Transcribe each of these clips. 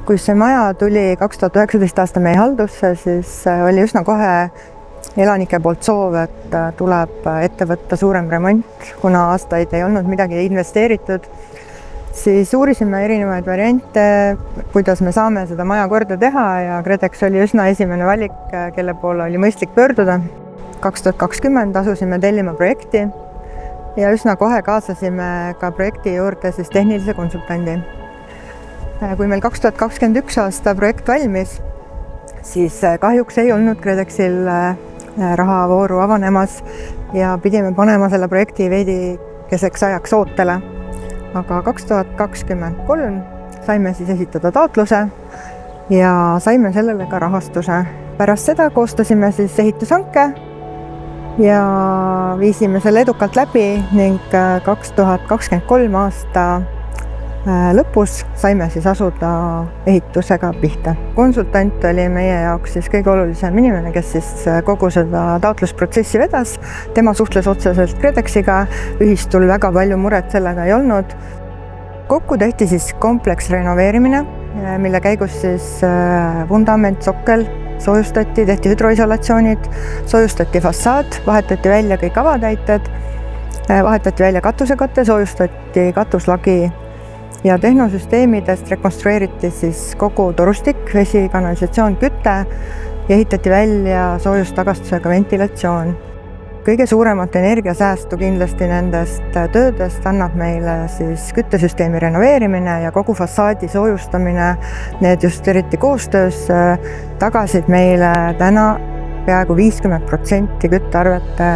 Kui see maja tuli 2019 aasta meie haldusse, siis oli üsna kohe elanike poolt soov, et tuleb ette võtta suurem remont, kuna aastaid ei olnud midagi investeeritud. Siis uurisime erinevaid variante, kuidas me saame seda maja korda teha ja KredEx oli üsna esimene valik, kelle poole oli mõistlik pöörduda. 2020 asusime tellima projekti ja üsna kohe kaasasime ka projekti juurde siis tehnilise konsultandi. Kui meil 2021 aasta projekt valmis, siis kahjuks ei olnud KredExil rahavooru avanemas ja pidime panema selle projekti veidikeseks ajaks ootele. Aga 2023 saime siis esitada taotluse ja saime sellele ka rahastuse. Pärast seda koostasime siis ehitushanke ja viisime selle edukalt läbi ning 2023 aasta lõpus saime siis asuda ehitusega pihta. Konsultant oli meie jaoks siis kõige olulisem inimene, kes siis kogu seda taotlusprotsessi vedas. Tema suhtles otseselt KredExiga, ühistul väga palju muret sellega ei olnud. Kokku tehti siis kompleks renoveerimine, mille käigus siis vundament, sokkel soojustati, tehti hüdroisolatsioonid, soojustati fassaad, vahetati välja kõik avatäited, vahetati välja katusekate, soojustati katuslagi ja tehnosüsteemidest rekonstrueeriti siis kogu torustik, vesi, kanalisatsioon, küte ja ehitati välja soojustagastusega ventilatsioon. Kõige suuremat energiasäästu kindlasti nendest töödest annab meile siis küttesüsteemi renoveerimine ja kogu fassaadi soojustamine. Need just eriti koostöös tagasid meile täna peaaegu 50% küttearvete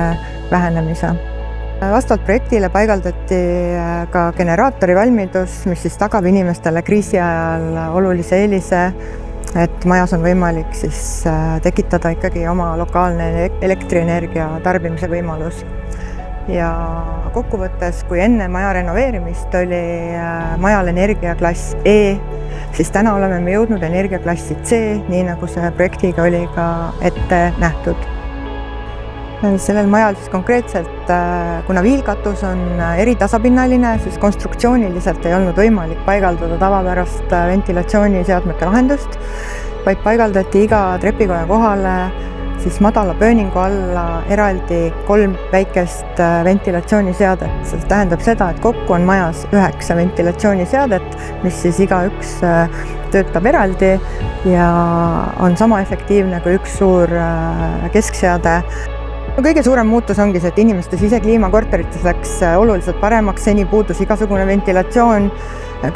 vähenemise. Vastavalt projektile paigaldati ka generaatori valmidus, mis siis tagab inimestele kriisi ajal olulise eelise, et majas on võimalik siis tekitada ikkagi oma lokaalne elektrienergia tarbimise võimalus. Ja kokkuvõttes, kui enne maja renoveerimist oli majal energiaklass E, siis täna oleme me jõudnud energiaklassi C, nii nagu see projektiga oli ka ette nähtud. Sellel majal siis konkreetselt, kuna viilkatus on eritasapinnaline, siis konstruktsiooniliselt ei olnud võimalik paigaldada tavapärast ventilatsiooniseadmete lahendust, vaid paigaldati iga trepikoja kohale siis madala pööningu alla eraldi 3 väikest ventilatsiooniseadet. See tähendab seda, et kokku on majas 9 ventilatsiooniseadet, mis siis igaüks töötab eraldi ja on sama efektiivne kui üks suur keskseade. Kõige suurem muutus ongi see, et inimeste sisekliima korterites läks oluliselt paremaks, seni puudus igasugune ventilatsioon,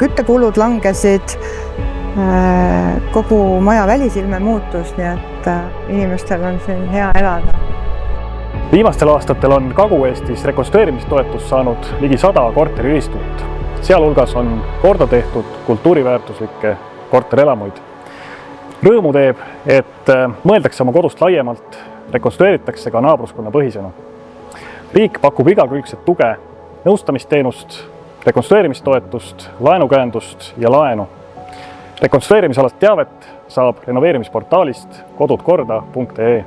küttekulud langesid, kogu maja välisilme muutus, nii et inimestel on siin hea elada. Viimastel aastatel on Kagu-Eestis rekonstrueerimistoetust saanud ligi 100 korteriühistut. Sealhulgas on korda tehtud kultuuriväärtuslikke korterelamuid. Rõõmu teeb, et mõeldakse oma kodust laiemalt, rekonstrueeritakse ka naabruskonna põhisena. Riik pakub igakülgset tuge, nõustamisteenust, rekonstrueerimistoetust, laenukäendust ja laenu. Rekonstrueerimisalast teavet saab renoveerimisportaalist kodudkorda.ee.